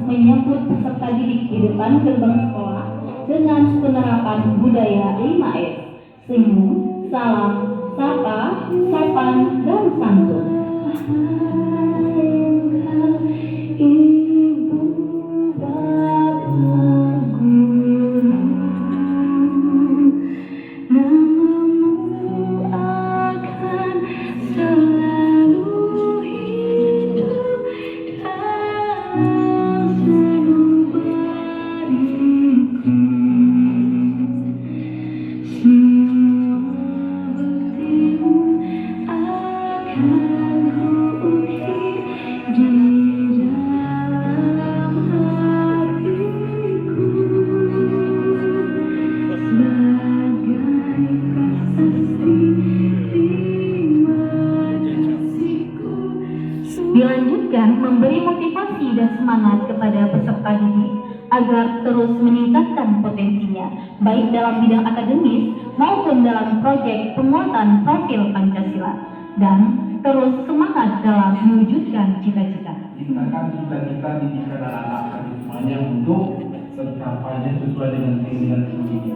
menyambut peserta didik di depan gerbang sekolah dengan penerapan budaya 5S: senyum, salam, sapa, sopan, dan santun. Ibu bapak guru, namamu akan selalu hidup dalam sanubariku. Semua buktimu akan kuukir di dalam hatiku sebagai prasasti terima kasihku. Dilanjutkan memberi motivasi dan semangat kepada peserta didik agar terus meningkatkan potensinya, baik dalam bidang akademis maupun dalam proyek penguatan profil Pancasila, dan terus semangat dalam mewujudkan cita-cita. Ciptakan cita-cita didikan anak-anak kami semuanya untuk tercapainya sesuai dengan keinginan sendiri,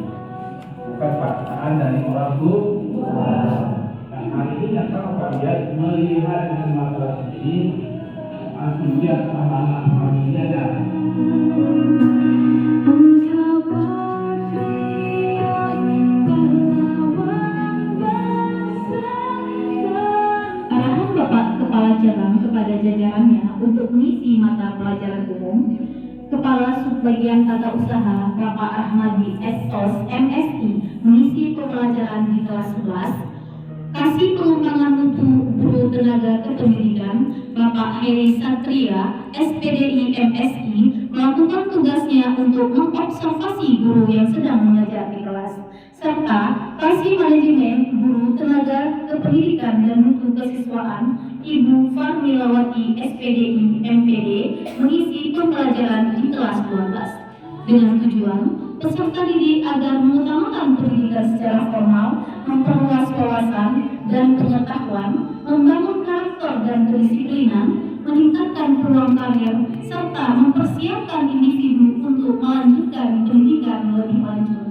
bukan paksaan dari orang tua. Nah, hari ini yang kalau kalian melihat dengan mata sendiri, langsung lihat anak-anak familianya. Arahan Bapak Kepala Cabang kepada jajarannya untuk mengisi mata pelajaran umum, Kepala Subbagian Tata Usaha Bapak Ahmadi Estos MSI mengisi pembelajaran di kelas 11. Kasih pengembangan mutu guru tenaga kependidikan Bapak Heri Satria SPDI MSI melakukan tugasnya untuk mengobservasi guru yang sedang mengajar di kelas, serta kasih manajemen guru tenaga kependidikan dan mutu kesiswaan Ibu Farmilawati SPDI MPD mengisi pembelajaran di kelas 12 dengan tujuan peserta didik agar mengutamakan pendidikan secara formal, memperluas wawasan dan pengetahuan, membangun karakter dan kedisiplinan, meningkatkan peluang karir, serta mempersiapkan individu untuk melanjutkan pendidikan lebih lanjut.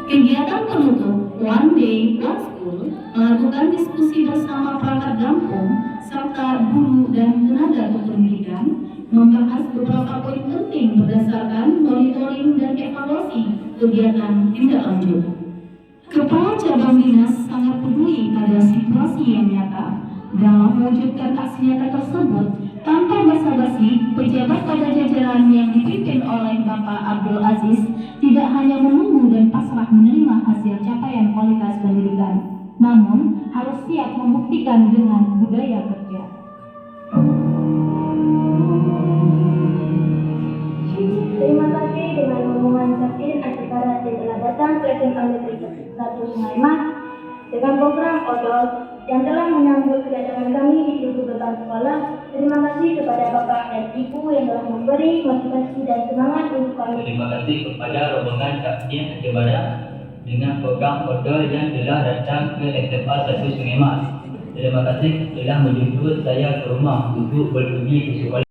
Kegiatan penutup One Day One School melakukan diskusi bersama perangkat kampung serta guru dan tenaga kependidikan, membahas beberapa poin penting berdasarkan monitoring dan evaluasi kegiatan tindak lanjut. Kepala Cabang Dinas sangat peduli pada situasi yang nyata. Dalam mewujudkan aksi nyata tersebut, tanpa basa-basi, pejabat pada jajaran yang dipimpin oleh Bapak Abdul Aziz tidak hanya menunggu dan pasrah menerima hasil capaian kualitas pendidikan, namun harus siap membuktikan dengan budaya kerja. Terima kasih dengan omongan Captain Asikara yang telah datang ke SMA Negeri 1 Sungai Mas dengan program odol yang telah menyambut kedatangan kami di pintu gerbang sekolah. Terima kasih kepada Bapak dan Ibu yang telah memberi motivasi dan semangat untuk kami. Terima kasih kepada rombongan Captain Asikara dengan program odol yang telah datang ke SMA 1 Sungai Mas. Terima kasih telah menjemput saya ke rumah untuk berbagi ke sekolah.